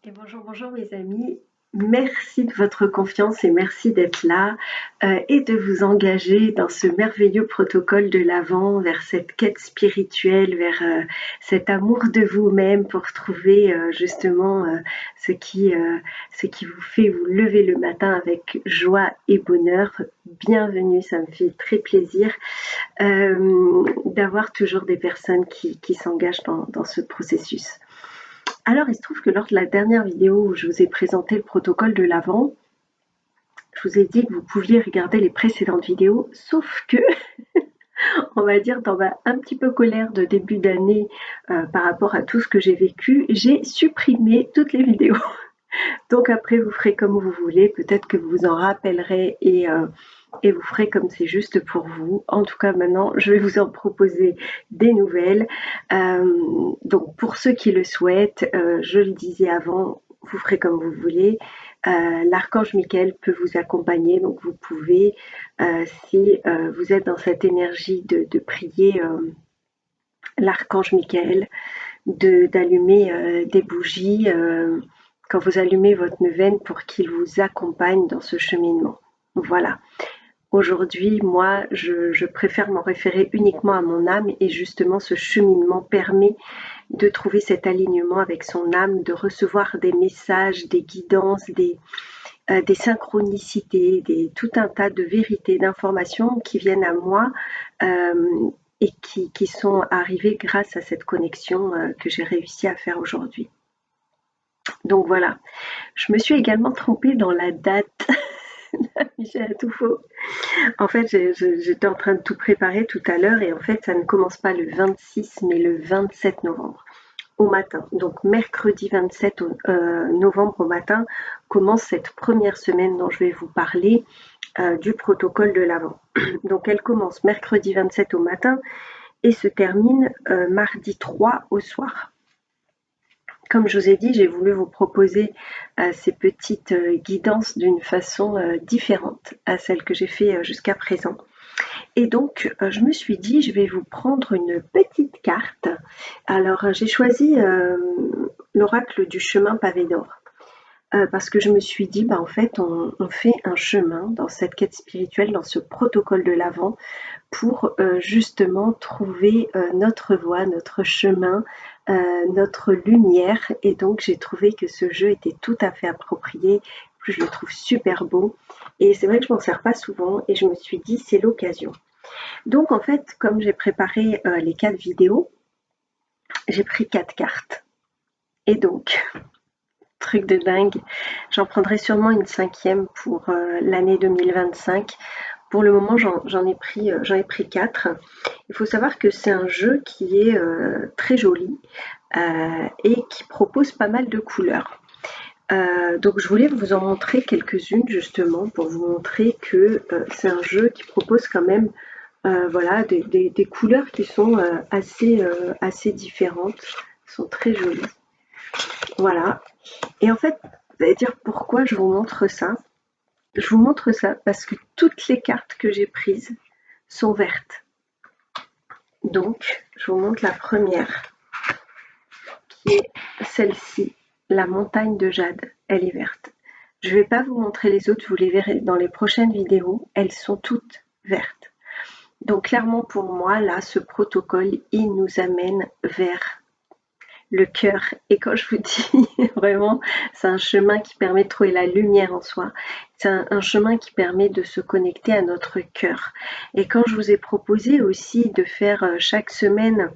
Et bonjour, bonjour mes amis. Merci de votre confiance et merci d'être là et de vous engager dans ce merveilleux protocole de l'Avent vers cette quête spirituelle, vers cet amour de vous-même pour trouver justement ce qui vous fait vous lever le matin avec joie et bonheur. Bienvenue, ça me fait très plaisir d'avoir toujours des personnes qui s'engagent dans ce processus. Alors, il se trouve que lors de la dernière vidéo où je vous ai présenté le protocole de l'Avent, je vous ai dit que vous pouviez regarder les précédentes vidéos, sauf que, on va dire, dans ma un petit peu colère de début d'année par rapport à tout ce que j'ai vécu, j'ai supprimé toutes les vidéos. Donc après, vous ferez comme vous voulez, peut-être que vous vous en rappellerez et vous ferez comme c'est juste pour vous. En tout cas, maintenant, je vais vous en proposer des nouvelles. Donc pour ceux qui le souhaitent, je le disais avant, vous ferez comme vous voulez. L'archange Michael peut vous accompagner, donc vous pouvez, si vous êtes dans cette énergie de prier l'archange Michael, d'allumer des bougies quand vous allumez votre neuvaine pour qu'il vous accompagne dans ce cheminement. Voilà. Aujourd'hui, moi, je préfère m'en référer uniquement à mon âme et justement ce cheminement permet de trouver cet alignement avec son âme, de recevoir des messages, des guidances, des synchronicités, tout un tas de vérités, d'informations qui viennent à moi et qui sont arrivées grâce à cette connexion que j'ai réussi à faire aujourd'hui. Donc voilà, je me suis également trompée dans la date. J'ai tout faux. En fait, j'étais en train de tout préparer tout à l'heure et en fait, ça ne commence pas le 26 mais le 27 novembre au matin. Donc mercredi 27 novembre au matin commence cette première semaine dont je vais vous parler du protocole de l'Avent. Donc elle commence mercredi 27 au matin et se termine mardi 3 au soir. Comme je vous ai dit, j'ai voulu vous proposer ces petites guidances d'une façon différente à celle que j'ai fait jusqu'à présent. Et donc, je me suis dit, je vais vous prendre une petite carte. Alors, j'ai choisi l'oracle du chemin pavé d'or. Parce que je me suis dit, en fait, on fait un chemin dans cette quête spirituelle, dans ce protocole de l'Avent, pour justement trouver notre voie, notre chemin, notre lumière. Et donc j'ai trouvé que ce jeu était tout à fait approprié. Plus je le trouve super beau. Et c'est vrai que je m'en sers pas souvent et je me suis dit c'est l'occasion. Donc en fait, comme j'ai préparé les 4 vidéos, j'ai pris 4 cartes. Et donc, truc de dingue, j'en prendrai sûrement une 5e pour l'année 2025. Pour le moment, j'en ai pris 4. Il faut savoir que c'est un jeu qui est très joli et qui propose pas mal de couleurs. Donc je voulais vous en montrer quelques-unes justement pour vous montrer que c'est un jeu qui propose quand même voilà, des couleurs qui sont assez différentes, sont très jolies. Voilà. Et en fait, vous allez dire pourquoi je vous montre ça. Je vous montre ça parce que toutes les cartes que j'ai prises sont vertes. Donc, je vous montre la première, qui est celle-ci, la montagne de jade. Elle est verte. Je ne vais pas vous montrer les autres, vous les verrez dans les prochaines vidéos. Elles sont toutes vertes. Donc, clairement, pour moi, là, ce protocole, il nous amène vers le cœur. Et quand je vous dis vraiment, c'est un chemin qui permet de trouver la lumière en soi. C'est un chemin qui permet de se connecter à notre cœur. Et quand je vous ai proposé aussi de faire chaque semaine,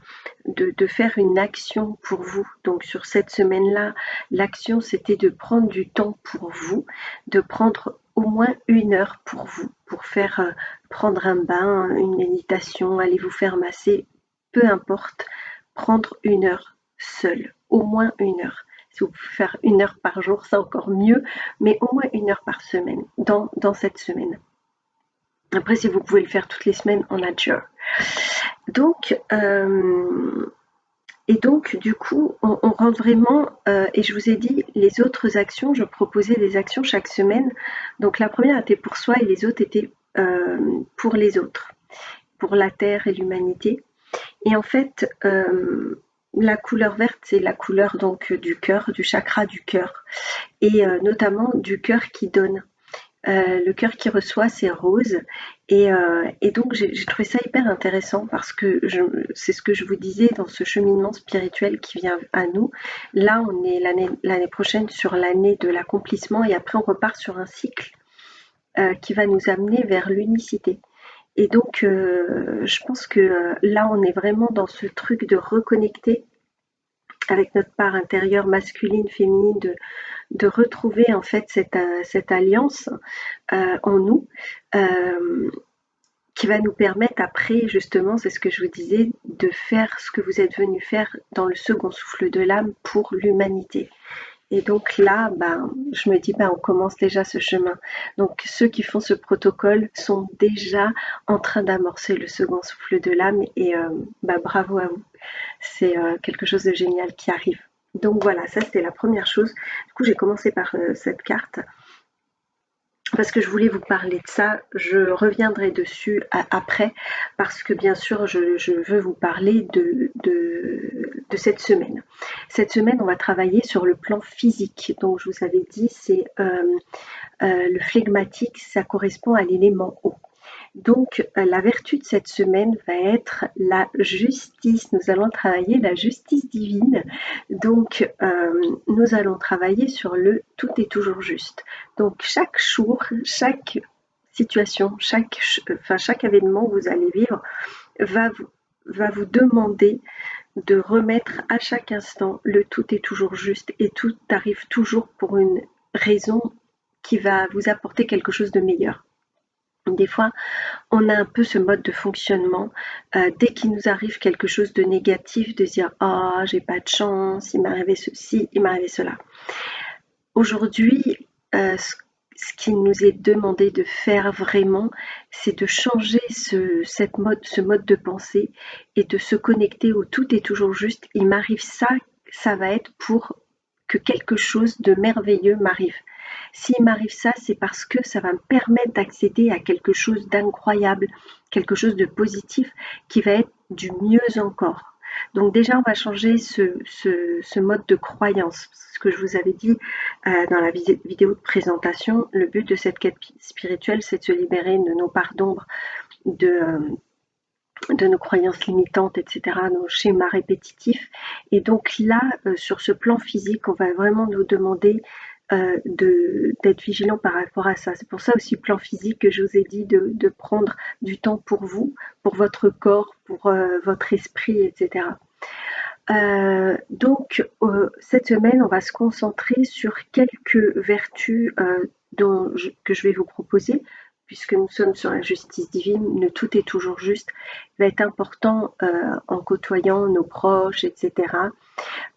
de faire une action pour vous. Donc sur cette semaine-là, l'action c'était de prendre du temps pour vous, de prendre au moins 1 heure pour vous, pour faire prendre un bain, une méditation, aller vous faire masser, peu importe, prendre 1 heure seul, au moins 1 heure. Si vous pouvez faire 1 heure par jour, c'est encore mieux, mais au moins 1 heure par semaine, dans cette semaine. Après, si vous pouvez le faire toutes les semaines, on adore. Donc, et donc, du coup, on rentre vraiment, et je vous ai dit, les autres actions, je proposais des actions chaque semaine. Donc, la première était pour soi et les autres étaient pour les autres, pour la Terre et l'humanité. Et en fait, la couleur verte, c'est la couleur donc du cœur, du chakra du cœur, et notamment du cœur qui donne. Le cœur qui reçoit, c'est rose. Et donc, j'ai trouvé ça hyper intéressant parce que c'est ce que je vous disais dans ce cheminement spirituel qui vient à nous. Là, on est l'année prochaine sur l'année de l'accomplissement et après, on repart sur un cycle qui va nous amener vers l'unicité. Et donc, je pense que là, on est vraiment dans ce truc de reconnecter avec notre part intérieure masculine, féminine, de retrouver en fait cette alliance en nous, qui va nous permettre après, justement, c'est ce que je vous disais, de faire ce que vous êtes venu faire dans le second souffle de l'âme pour l'humanité. Et donc là, ben, je me dis, ben, on commence déjà ce chemin. Donc ceux qui font ce protocole sont déjà en train d'amorcer le second souffle de l'âme et ben, bravo à vous. C'est quelque chose de génial qui arrive. Donc voilà, ça c'était la première chose. Du coup, j'ai commencé par cette carte parce que je voulais vous parler de ça. Je reviendrai dessus après parce que bien sûr, je veux vous parler de cette semaine. Cette semaine, on va travailler sur le plan physique. Donc, je vous avais dit, c'est le flegmatique, ça correspond à l'élément eau. Donc, la vertu de cette semaine va être la justice. Nous allons travailler la justice divine. Donc, nous allons travailler sur le tout est toujours juste. Donc, chaque jour, chaque situation, chaque événement que vous allez vivre va vous demander de remettre à chaque instant le tout est toujours juste et tout arrive toujours pour une raison qui va vous apporter quelque chose de meilleur. Des fois, on a un peu ce mode de fonctionnement. Dès qu'il nous arrive quelque chose de négatif, de dire oh, j'ai pas de chance, il m'est arrivé ceci, il m'est arrivé cela. Aujourd'hui, ce qui nous est demandé de faire vraiment, c'est de changer ce mode de pensée et de se connecter au tout est toujours juste. Il m'arrive ça, ça va être pour que quelque chose de merveilleux m'arrive. S'il m'arrive ça, c'est parce que ça va me permettre d'accéder à quelque chose d'incroyable, quelque chose de positif qui va être du mieux encore. Donc déjà, on va changer ce mode de croyance. Ce que je vous avais dit dans la vidéo de présentation, le but de cette quête spirituelle, c'est de se libérer de nos parts d'ombre, de nos croyances limitantes, etc., nos schémas répétitifs. Et donc là, sur ce plan physique, on va vraiment nous demander d'être vigilant par rapport à ça. C'est pour ça aussi, plan physique, que je vous ai dit de prendre du temps pour vous, pour votre corps, pour votre esprit, etc. Donc, cette semaine, on va se concentrer sur quelques vertus que je vais vous proposer, puisque nous sommes sur la justice divine, le tout est toujours juste, il va être important en côtoyant nos proches, etc.,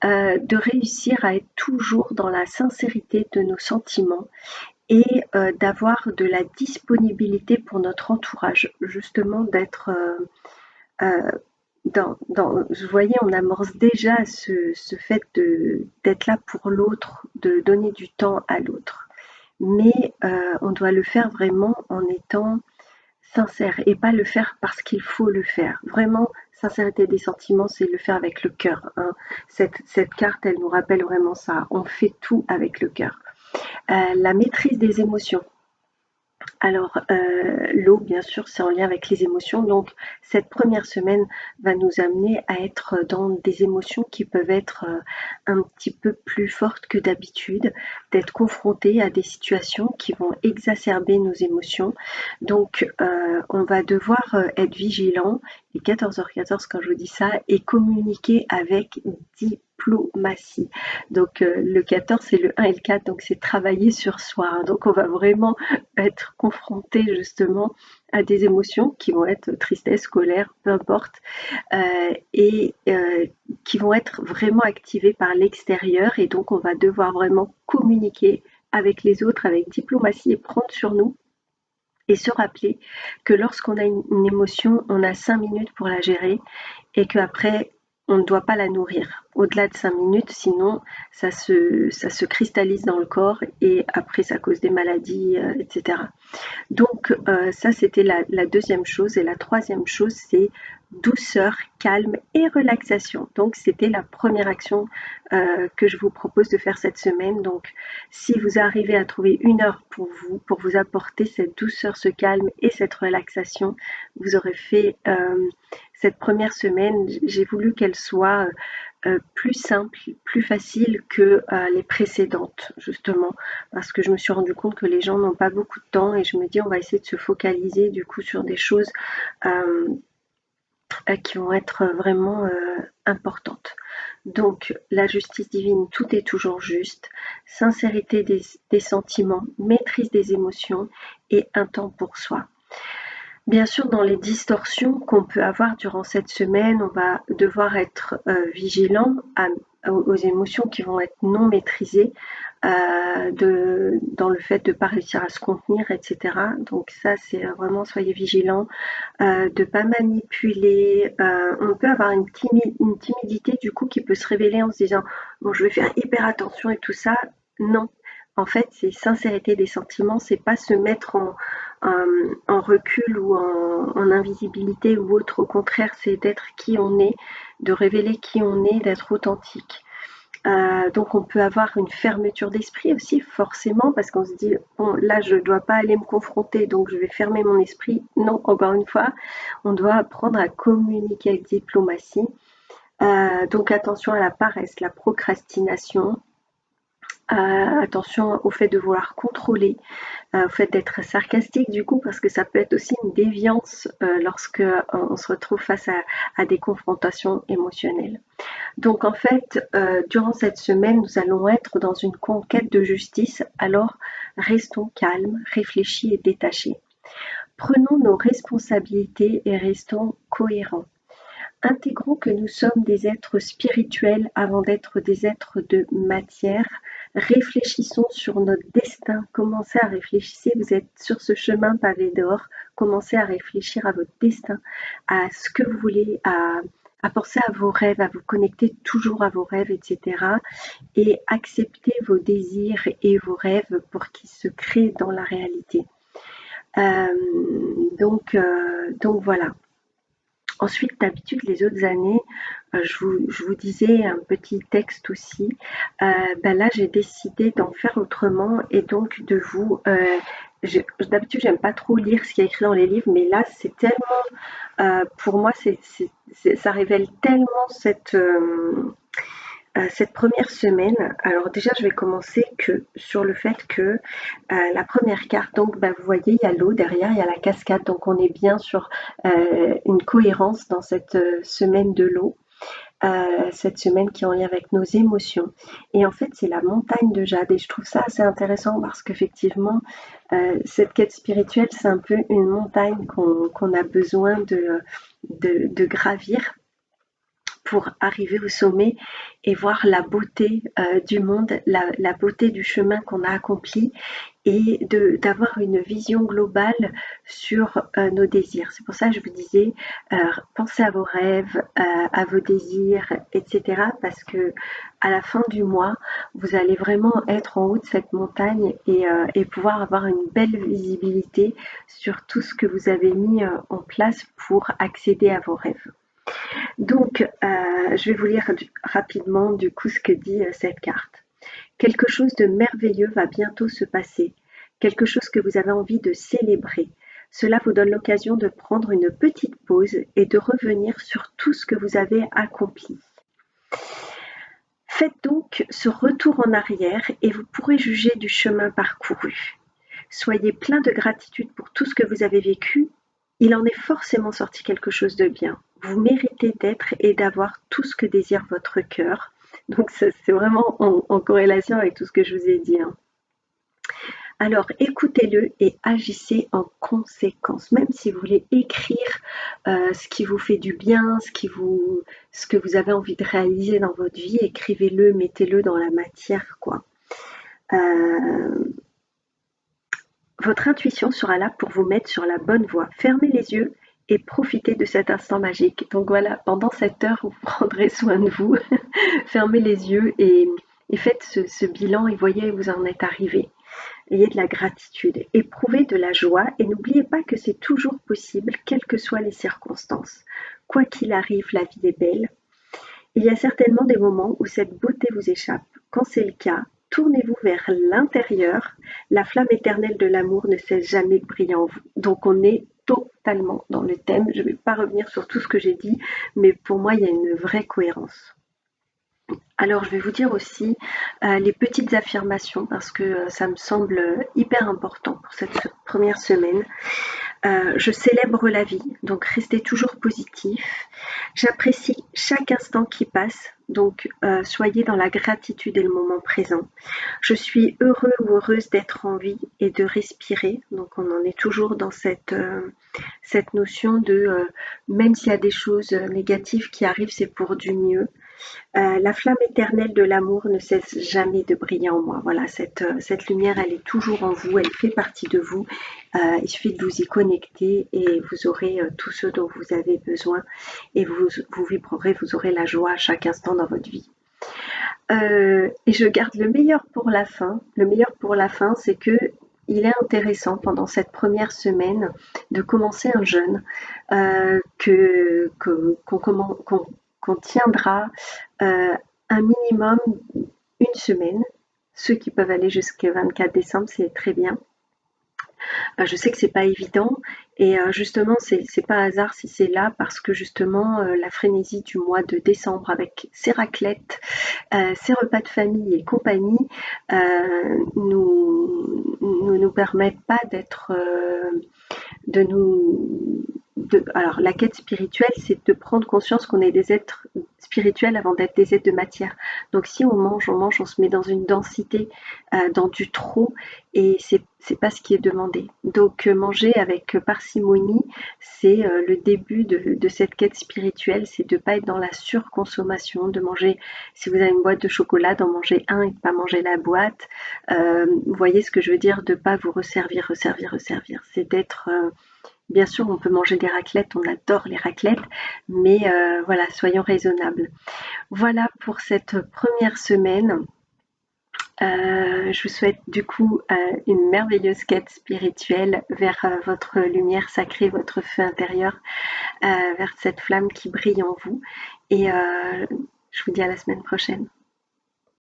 de réussir à être toujours dans la sincérité de nos sentiments et d'avoir de la disponibilité pour notre entourage, justement d'être vous voyez, on amorce déjà ce fait d'être là pour l'autre, de donner du temps à l'autre. Mais on doit le faire vraiment en étant sincère et pas le faire parce qu'il faut le faire. Vraiment, sincérité des sentiments, c'est le faire avec le cœur, hein. Cette carte, elle nous rappelle vraiment ça. On fait tout avec le cœur. La maîtrise des émotions. Alors, l'eau, bien sûr, c'est en lien avec les émotions. Donc, cette première semaine va nous amener à être dans des émotions qui peuvent être un petit peu plus fortes que d'habitude, d'être confrontés à des situations qui vont exacerber nos émotions. Donc, on va devoir être vigilant, et 14h14 quand je vous dis ça, et communiquer avec diplomatie. Donc, le 14, c'est le 1 et le 4, donc c'est travailler sur soi, hein. Donc, on va vraiment être confronté justement à des émotions qui vont être tristesse, colère, peu importe, et qui vont être vraiment activées par l'extérieur. Et donc, on va devoir vraiment communiquer avec les autres avec diplomatie et prendre sur nous et se rappeler que lorsqu'on a une émotion, on a 5 minutes pour la gérer et qu'après, on ne doit pas la nourrir. au-delà de 5 minutes, sinon ça se cristallise dans le corps et après ça cause des maladies, etc. Donc ça, c'était la deuxième chose. Et la troisième chose, c'est douceur, calme et relaxation. Donc c'était la première action que je vous propose de faire cette semaine. Donc si vous arrivez à trouver 1 heure pour vous apporter cette douceur, ce calme et cette relaxation, vous aurez fait cette première semaine. J'ai voulu qu'elle soit plus simple, plus facile que les précédentes, justement, parce que je me suis rendu compte que les gens n'ont pas beaucoup de temps et je me dis on va essayer de se focaliser du coup sur des choses euh, qui vont être vraiment importantes. Donc la justice divine, tout est toujours juste, sincérité des sentiments, maîtrise des émotions et un temps pour soi. Bien sûr, dans les distorsions qu'on peut avoir durant cette semaine, on va devoir être vigilant aux émotions qui vont être non maîtrisées, dans le fait de ne pas réussir à se contenir, etc. Donc ça, c'est vraiment, soyez vigilants, de ne pas manipuler. On peut avoir une timidité du coup qui peut se révéler en se disant, bon, je vais faire hyper attention et tout ça. Non, en fait, c'est sincérité des sentiments, c'est pas se mettre en recul ou en invisibilité ou autre. Au contraire, c'est d'être qui on est, de révéler qui on est, d'être authentique. Donc on peut avoir une fermeture d'esprit aussi, forcément, parce qu'on se dit, bon, là, je ne dois pas aller me confronter, donc je vais fermer mon esprit. Non, encore une fois, on doit apprendre à communiquer avec diplomatie. Donc attention à la paresse, la procrastination. Attention au fait de vouloir contrôler, au fait d'être sarcastique du coup, parce que ça peut être aussi une déviance lorsque on se retrouve face à des confrontations émotionnelles. Donc en fait, durant cette semaine, nous allons être dans une conquête de justice, alors restons calmes, réfléchis et détachés. Prenons nos responsabilités et restons cohérents. Intégrons que nous sommes des êtres spirituels avant d'être des êtres de matière. Réfléchissons sur notre destin. Commencez à réfléchir. Vous êtes sur ce chemin pavé d'or. Commencez à réfléchir à votre destin, à ce que vous voulez, à penser à vos rêves, à vous connecter toujours à vos rêves, etc. Et accepter vos désirs et vos rêves pour qu'ils se créent dans la réalité. Euh, donc voilà. Ensuite, d'habitude, les autres années, je vous disais un petit texte aussi. Là, j'ai décidé d'en faire autrement et donc de vous. D'habitude, j'aime pas trop lire ce qui est écrit dans les livres, mais là, c'est tellement. Pour moi, ça révèle tellement cette première semaine. Alors déjà, je vais commencer que sur le fait que la première carte, donc vous voyez, il y a l'eau derrière, il y a la cascade, donc on est bien sur une cohérence dans cette semaine de l'eau, cette semaine qui est en lien avec nos émotions. Et en fait, c'est la montagne de jade et je trouve ça assez intéressant parce qu'effectivement, cette quête spirituelle, c'est un peu une montagne qu'on a besoin de gravir pour arriver au sommet et voir la beauté du monde, la beauté du chemin qu'on a accompli et d'avoir une vision globale sur nos désirs. C'est pour ça que je vous disais, pensez à vos rêves, à vos désirs, etc. Parce que à la fin du mois, vous allez vraiment être en haut de cette montagne et pouvoir avoir une belle visibilité sur tout ce que vous avez mis en place pour accéder à vos rêves. Donc, je vais vous lire rapidement du coup ce que dit cette carte. Quelque chose de merveilleux va bientôt se passer, quelque chose que vous avez envie de célébrer. Cela vous donne l'occasion de prendre une petite pause et de revenir sur tout ce que vous avez accompli. Faites donc ce retour en arrière et vous pourrez juger du chemin parcouru. Soyez plein de gratitude pour tout ce que vous avez vécu. Il en est forcément sorti quelque chose de bien. Vous méritez d'être et d'avoir tout ce que désire votre cœur. Donc c'est vraiment en corrélation avec tout ce que je vous ai dit. Alors écoutez-le et agissez en conséquence. Même si vous voulez écrire ce qui vous fait du bien, ce que vous avez envie de réaliser dans votre vie, écrivez-le, mettez-le dans la matière, quoi. Votre intuition sera là pour vous mettre sur la bonne voie. Fermez les yeux et profitez de cet instant magique. Donc voilà, pendant cette heure, vous prendrez soin de vous, fermez les yeux et faites ce bilan et voyez où vous en êtes arrivé. Ayez de la gratitude, éprouvez de la joie et n'oubliez pas que c'est toujours possible, quelles que soient les circonstances. Quoi qu'il arrive, la vie est belle. Il y a certainement des moments où cette beauté vous échappe. Quand c'est le cas, tournez-vous vers l'intérieur. La flamme éternelle de l'amour ne cesse jamais de briller en vous. Donc on est totalement dans le thème. Je ne vais pas revenir sur tout ce que j'ai dit, mais pour moi, il y a une vraie cohérence. Alors, je vais vous dire aussi les petites affirmations parce que ça me semble hyper important pour cette première semaine. Je célèbre la vie, donc restez toujours positif. J'apprécie chaque instant qui passe, donc soyez dans la gratitude et le moment présent. Je suis heureux ou heureuse d'être en vie et de respirer, donc on en est toujours dans cette notion de même s'il y a des choses négatives qui arrivent, c'est pour du mieux. La flamme éternelle de l'amour ne cesse jamais de briller en moi. Voilà, cette lumière, elle est toujours en vous, elle fait partie de vous. Il suffit de vous y connecter et vous aurez tout ce dont vous avez besoin et vous vibrerez, vous aurez la joie à chaque instant dans votre vie. Et je garde le meilleur pour la fin. Le meilleur pour la fin, c'est que il est intéressant pendant cette première semaine de commencer un jeûne qu'on tiendra un minimum une semaine. Ceux qui peuvent aller jusqu'au 24 décembre, c'est très bien. Je sais que c'est pas évident et justement c'est pas hasard si c'est là parce que justement la frénésie du mois de décembre avec ses raclettes, ses repas de famille et compagnie nous permettent pas d'être de nous alors la quête spirituelle, c'est de prendre conscience qu'on est des êtres spirituels avant d'être des êtres de matière. Donc si on mange, on se met dans une densité, dans du trop, et c'est pas ce qui est demandé. Donc manger avec parcimonie, c'est le début de cette quête spirituelle, c'est de pas être dans la surconsommation, de manger, si vous avez une boîte de chocolat, d'en manger un et de pas manger la boîte. Vous voyez ce que je veux dire, de pas vous resservir. C'est d'être bien sûr, on peut manger des raclettes, on adore les raclettes, mais voilà, soyons raisonnables. Voilà pour cette première semaine. Je vous souhaite du coup une merveilleuse quête spirituelle vers votre lumière sacrée, votre feu intérieur, vers cette flamme qui brille en vous. Et je vous dis à la semaine prochaine.